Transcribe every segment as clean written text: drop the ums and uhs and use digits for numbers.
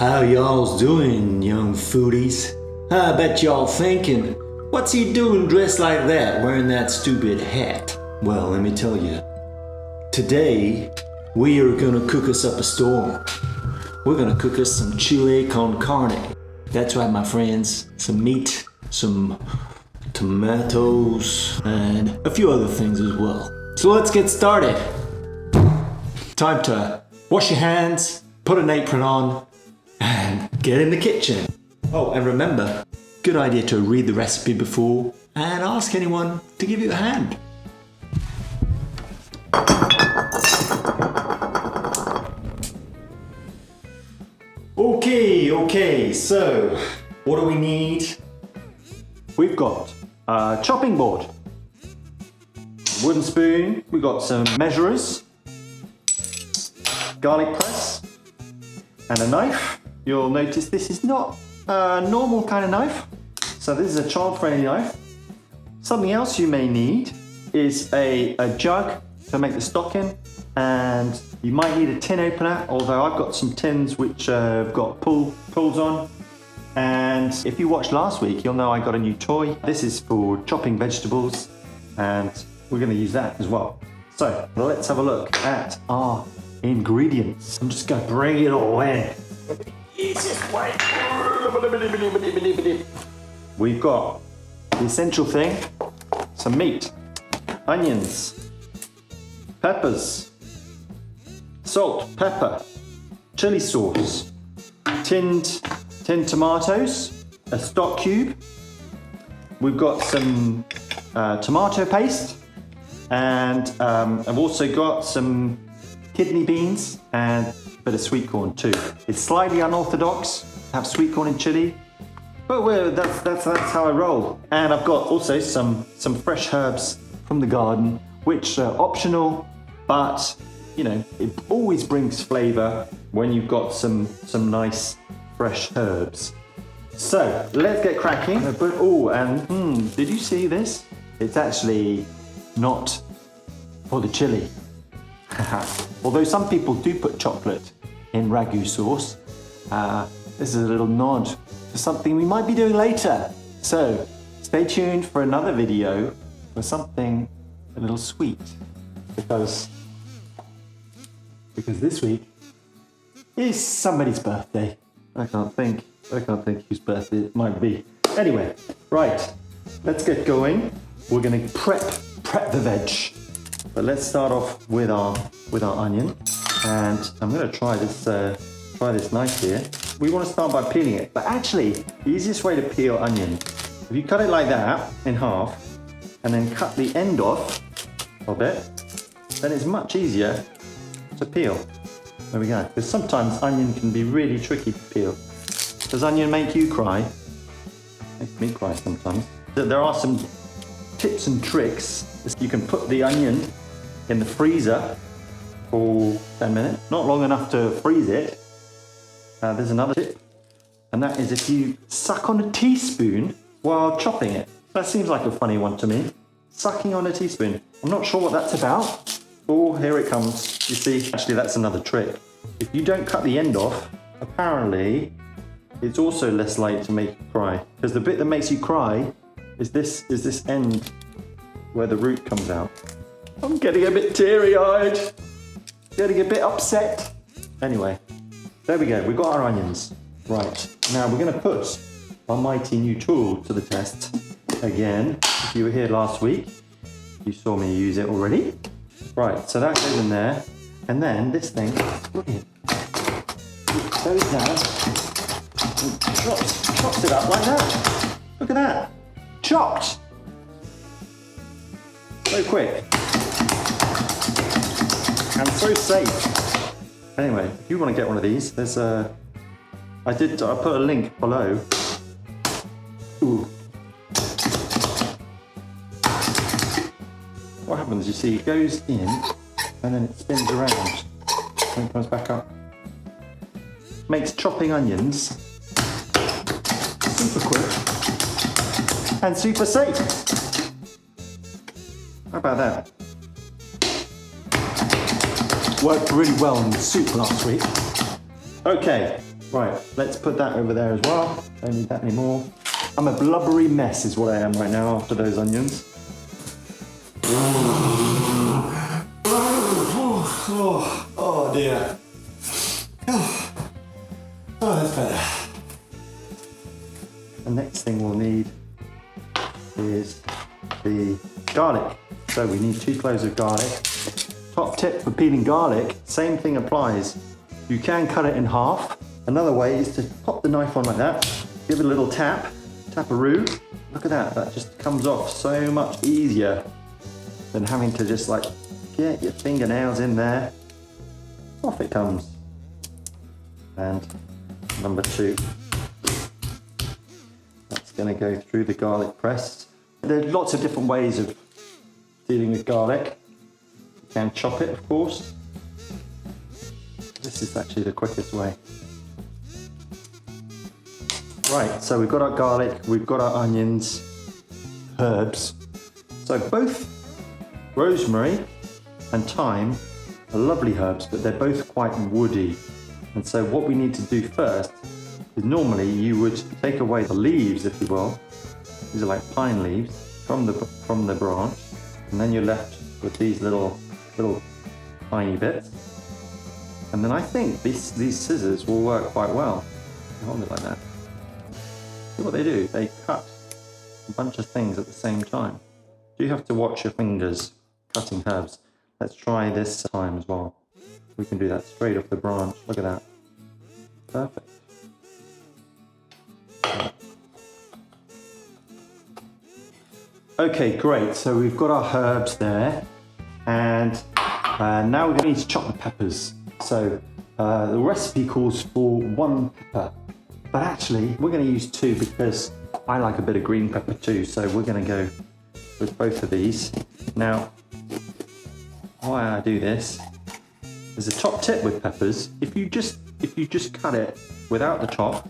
How y'all's doing, young foodies? I bet y'all thinking, what's he doing dressed like that, wearing that stupid hat? Well, let me tell you. Today, we are gonna cook us up a storm. We're gonna cook us some Chili Con Carne. That's right, my friends. Some meat, some tomatoes, and a few other things as well. So let's get started. Time to wash your hands, put an apron on, and get in the kitchen. Oh, and remember, good idea to read the recipe before and ask anyone to give you a hand. Okay, so what do we need? We've got a chopping board, wooden spoon, we've got some measurers, garlic press, and a knife. You'll notice this is not a normal kind of knife, so this is a child-friendly knife. Something else you may need is a jug to make the stock in, and you might need a tin opener, although I've got some tins which have got pulls on. And if you watched last week, you'll know I got a new toy. This is for chopping vegetables, and we're going to use that as well. So let's have a look at our ingredients. I'm just going to bring it all in. Easiest way. We've got the essential thing, some meat, onions, peppers, salt, pepper, chili sauce, tinned tomatoes, a stock cube. We've got some tomato paste, and I've also got some kidney beans and a bit of sweet corn too. It's slightly unorthodox to have sweet corn and chili, but that's how I roll. And I've got also some fresh herbs from the garden, which are optional, but you know, it always brings flavor when you've got some nice fresh herbs. So let's get cracking. Oh, and did you see this? It's actually not for the chili. Although some people do put chocolate in ragu sauce, this is a little nod to something we might be doing later. So stay tuned for another video for something a little sweet, because this week is somebody's birthday. I can't think whose birthday it might be. Anyway, right, let's get going. We're gonna prep the veg. But let's start off with our onion, and I'm gonna try this knife here. We want to start by peeling it, but actually the easiest way to peel onion, if you cut it like that in half and then cut the end off of it, then it's much easier to peel. There we go. Because sometimes onion can be really tricky to peel. Does onion make you cry? Makes me cry sometimes. There are some tips and tricks. You can put the onion in the freezer for 10 minutes. Not long enough to freeze it. There's another tip, and that is if you suck on a teaspoon while chopping it. That seems like a funny one to me. Sucking on a teaspoon. I'm not sure what that's about. Oh, here it comes. You see, actually that's another trick. If you don't cut the end off, apparently it's also less likely to make you cry. Because the bit that makes you cry is this end where the root comes out. I'm getting a bit teary-eyed. Getting a bit upset. Anyway, there we go. We've got our onions. Right, now we're going to put our mighty new tool to the test. Again, if you were here last week, you saw me use it already. Right, so that goes in there, and then this thing, brilliant, it goes down and chops it up like that. Look at that, chopped. So quick and so safe. Anyway, if you want to get one of these, there's I put a link below. Ooh. What happens, you see, it goes in and then it spins around and comes back up. Makes chopping onions super quick and super safe. How about that? Worked really well in the soup last week. Okay, Right, let's put that over there as well. Don't need that anymore. I'm a blubbery mess is what I am right now after those onions. Oh dear. Oh, that's better. The next thing we'll need is the garlic. So we need 2 cloves of garlic. Top tip for peeling garlic, same thing applies. You can cut it in half. Another way is to pop the knife on like that, give it a little tap-a-roo. Look at that, that just comes off so much easier than having to just like get your fingernails in there. Off it comes. And number 2. That's gonna go through the garlic press. There's lots of different ways of dealing with garlic. You can chop it, of course. This is actually the quickest way. Right, so we've got our garlic, we've got our onions, herbs. So both rosemary and thyme are lovely herbs, but they're both quite woody. And so what we need to do first is normally you would take away the leaves, if you will. These are like pine leaves from the branch, and then you're left with these little tiny bits. And then I think these scissors will work quite well. Hold it like that. See what they do? They cut a bunch of things at the same time. You have to watch your fingers cutting herbs. Let's try this time as well. We can do that straight off the branch. Look at that. Perfect. Okay, great. So we've got our herbs there, and now we're going to need to chop the peppers. So the recipe calls for 1 pepper, but actually we're going to use 2 because I like a bit of green pepper too. So we're going to go with both of these. Now, why I do this, there's a top tip with peppers. If you just cut it without the top,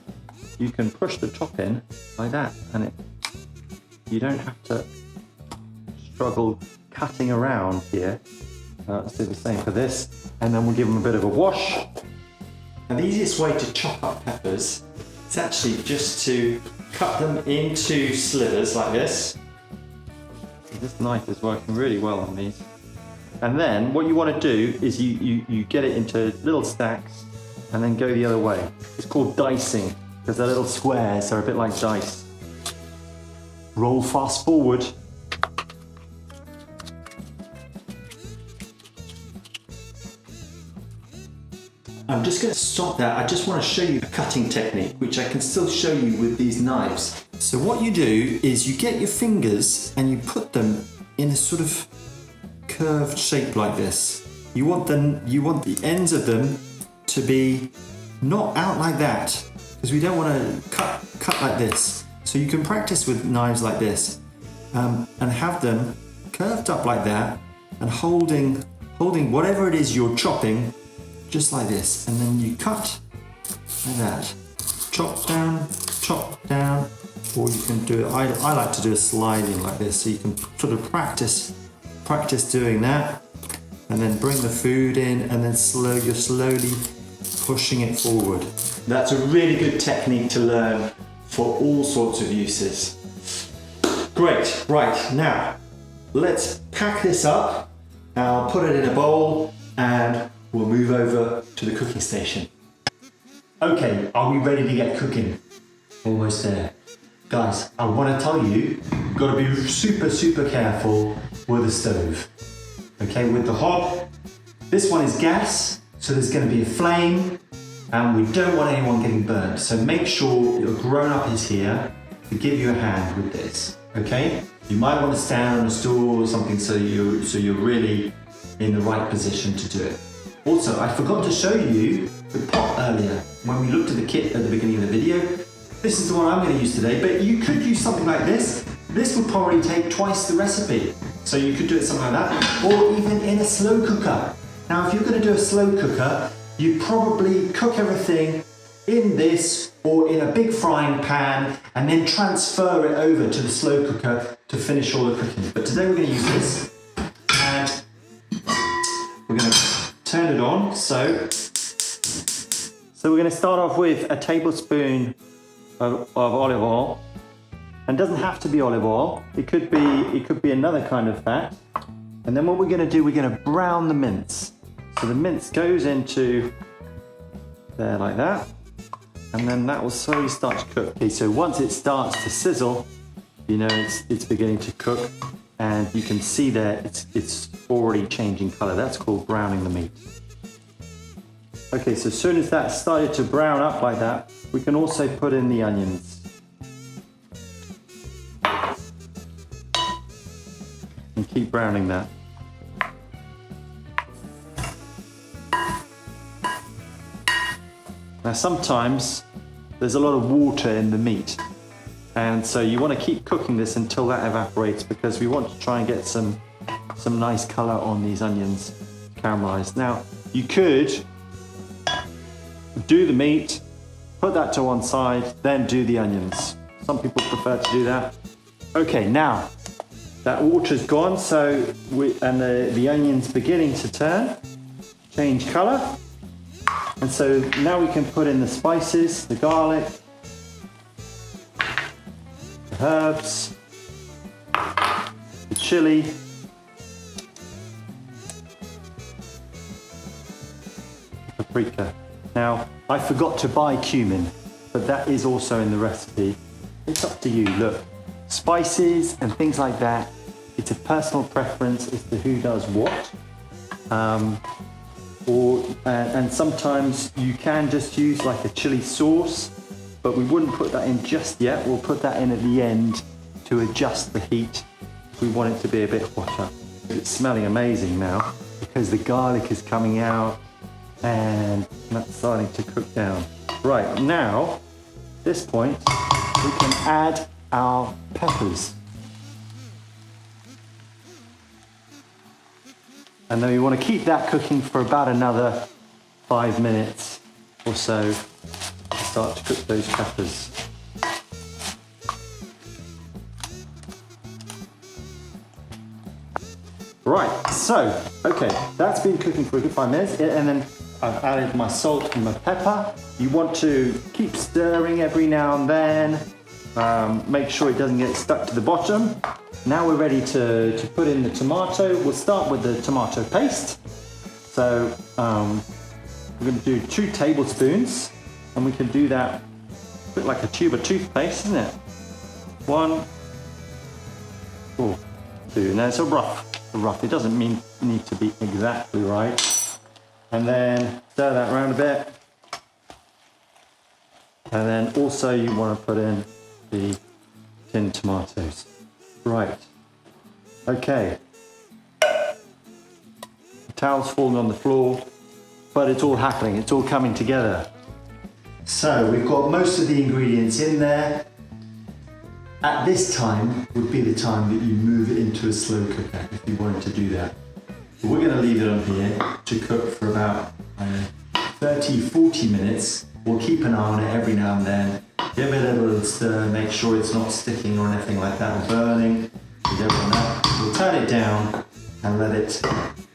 you can push the top in like that, and you don't have to struggle cutting around here. Let's do the same for this, and then we'll give them a bit of a wash. And the easiest way to chop up peppers is actually just to cut them into slivers like this. This knife is working really well on these. And then what you want to do is you get it into little stacks and then go the other way. It's called dicing because they're little squares, they're a bit like dice. Roll fast forward. I'm just going to stop there. I just want to show you a cutting technique, which I can still show you with these knives. So what you do is you get your fingers and you put them in a sort of curved shape like this. You want the ends of them to be not out like that, because we don't want to cut like this. So you can practice with knives like this and have them curved up like that and holding whatever it is you're chopping just like this, and then you cut like that. Chop down, or you can do it, I like to do a sliding like this, so you can sort of practice doing that, and then bring the food in, and then you're slowly pushing it forward. That's a really good technique to learn for all sorts of uses. Great, right, now let's pack this up. I'll put it in a bowl and we'll move over to the cooking station. Okay, are we ready to get cooking? Almost there. Guys, I want to tell you, you've got to be super careful with the stove. Okay, with the hob. This one is gas, so there's going to be a flame, and we don't want anyone getting burned. So make sure your grown-up is here to give you a hand with this. Okay? You might want to stand on a stool or something so you're really in the right position to do it. Also, I forgot to show you the pot earlier when we looked at the kit at the beginning of the video. This is the one I'm going to use today, but you could use something like this. This would probably take twice the recipe. So you could do it something like that, or even in a slow cooker. Now, if you're going to do a slow cooker, you probably cook everything in this or in a big frying pan and then transfer it over to the slow cooker to finish all the cooking. But today we're going to use this, and we're going to turn it on. So So we're going to start off with a tablespoon of olive oil. And it doesn't have to be olive oil. It could be another kind of fat. And then what we're going to do, we're going to brown the mince. So the mince goes into there like that. And then that will slowly start to cook. Okay, so once it starts to sizzle, you know it's beginning to cook. And you can see there it's already changing color. That's called browning the meat. Okay, so as soon as that started to brown up like that, we can also put in the onions. And keep browning that. Now sometimes there's a lot of water in the meat, and so you want to keep cooking this until that evaporates, because we want to try and get some nice color on these onions caramelized. Now you could do the meat, put that to one side, then do the onions. Some people prefer to do that. Okay, now that water's gone, and the onion's beginning to change color. And so now we can put in the spices, the garlic, the herbs, the chili, the paprika. Now, I forgot to buy cumin, but that is also in the recipe. It's up to you. Look, spices and things like that, it's a personal preference as to who does what. And sometimes you can just use like a chili sauce, but we wouldn't put that in just yet. We'll put that in at the end to adjust the heat. We want it to be a bit hotter. It's smelling amazing now because the garlic is coming out and that's starting to cook down. Right, now, at this point, we can add our peppers. And then we want to keep that cooking for about another 5 minutes or so to start to cook those peppers. Right, so, okay, that's been cooking for a good 5 minutes, and then I've added my salt and my pepper. You want to keep stirring every now and then. Make sure it doesn't get stuck to the bottom. Now we're ready to put in the tomato. We'll start with the tomato paste. So we're going to do 2 tablespoons, and we can do that a bit like a tube of toothpaste, isn't it? 1, 2. Now it's a rough. It doesn't need to be exactly right. And then stir that around a bit. And then also you want to put in the tinned tomatoes. Right. Okay. The towel's falling on the floor, but it's all happening. It's all coming together. So we've got most of the ingredients in there. At this time would be the time that you move it into a slow cooker if you wanted to do that. But we're going to leave it on here to cook for about 30-40 minutes. We'll keep an eye on it every now and then. Give it a little stir, make sure it's not sticking or anything like that, or burning. We don't want that. We'll turn it down and let it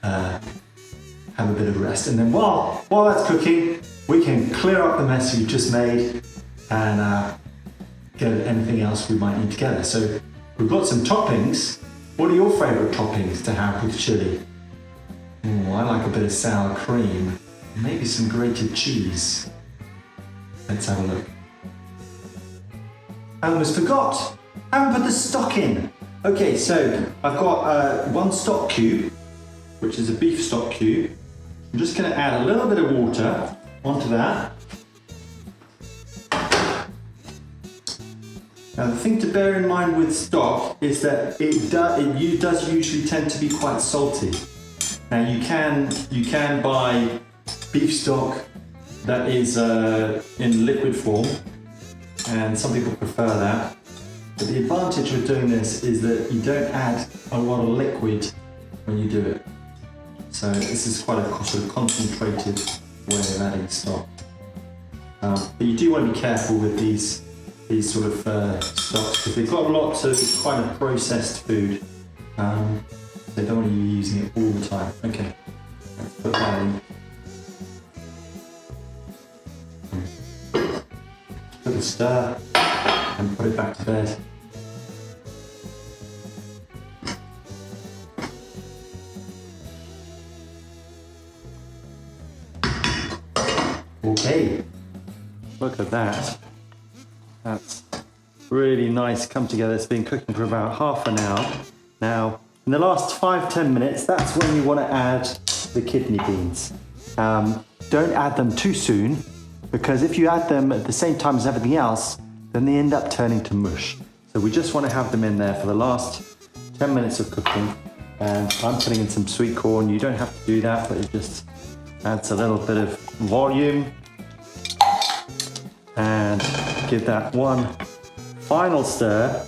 have a bit of rest. And then while that's cooking, we can clear up the mess we've just made and get anything else we might need together. So we've got some toppings. What are your favourite toppings to have with chili? I like a bit of sour cream, maybe some grated cheese. Let's have a look. I almost forgot. I haven't put the stock in. Okay, so I've got 1 stock cube, which is a beef stock cube. I'm just going to add a little bit of water onto that. Now the thing to bear in mind with stock is that it does usually tend to be quite salty. Now you can buy beef stock that is in liquid form, and some people prefer that. But the advantage with doing this is that you don't add a lot of liquid when you do it. So this is quite a sort of concentrated way of adding stock. But you do want to be careful with these sort of stocks because they've got lots of, it's quite a processed food. They don't want you using it all the time. Okay, let's put that in. a stir and put it back to bed. Okay, look at that. That's really nice come together. It's been cooking for about half an hour. Now, in the last 5-10 minutes, that's when you want to add the kidney beans. Don't add them too soon, because if you add them at the same time as everything else, then they end up turning to mush. So we just want to have them in there for the last 10 minutes of cooking. And I'm putting in some sweet corn. You don't have to do that, but it just adds a little bit of volume. And give that one final stir.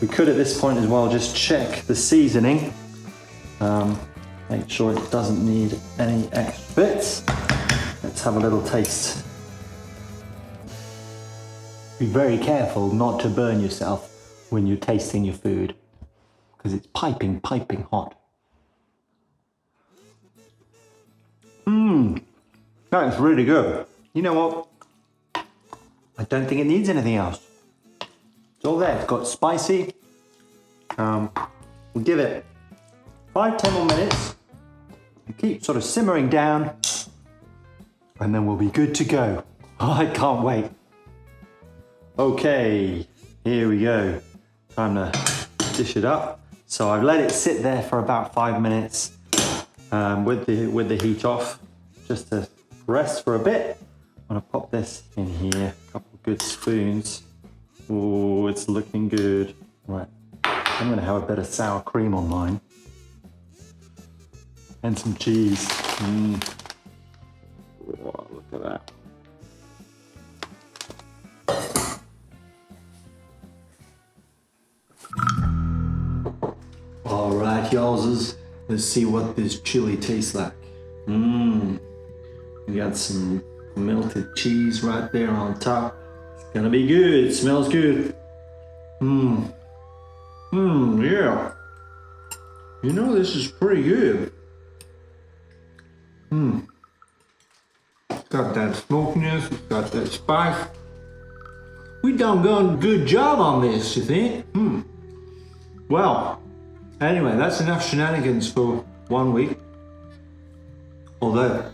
We could at this point as well just check the seasoning. Make sure it doesn't need any extra bits. Let's have a little taste. Be very careful not to burn yourself when you're tasting your food, because it's piping hot. That's really good. You know what? I don't think it needs anything else. It's all there. It's got spicy. We'll give it 5-10 more minutes. And keep sort of simmering down, and then we'll be good to go. Oh, I can't wait. Okay, here we go. Time to dish it up. So I've let it sit there for about 5 minutes with the heat off, just to rest for a bit. I'm gonna pop this in here, a couple of good spoons. Oh, it's looking good. Right, I'm gonna have a bit of sour cream on mine. And some cheese. Oh, look at that. All right, y'allses. Let's see what this chili tastes like. We got some melted cheese right there on top. It's gonna be good. It smells good. Yeah. You know, this is pretty good. It's got that smokiness, it's got that spice. We done a good job on this, you think? Well, anyway, that's enough shenanigans for 1 week. Although,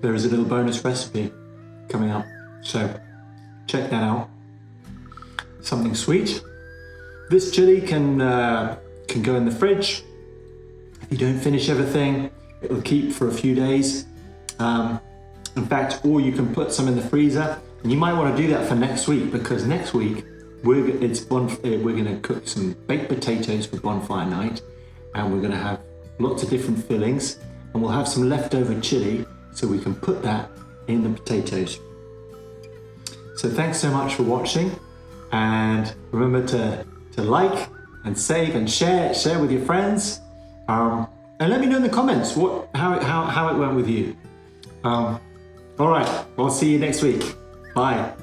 there is a little bonus recipe coming up, so check that out. Something sweet. This chili can go in the fridge. If you don't finish everything, it'll keep for a few days. In fact, or you can put some in the freezer, and you might want to do that for next week, because next week we're going to cook some baked potatoes for bonfire night, and we're going to have lots of different fillings, and we'll have some leftover chili, so we can put that in the potatoes. So thanks so much for watching, and remember to like and save and share with your friends. And let me know in the comments how it went with you. All right, I'll see you next week. Bye.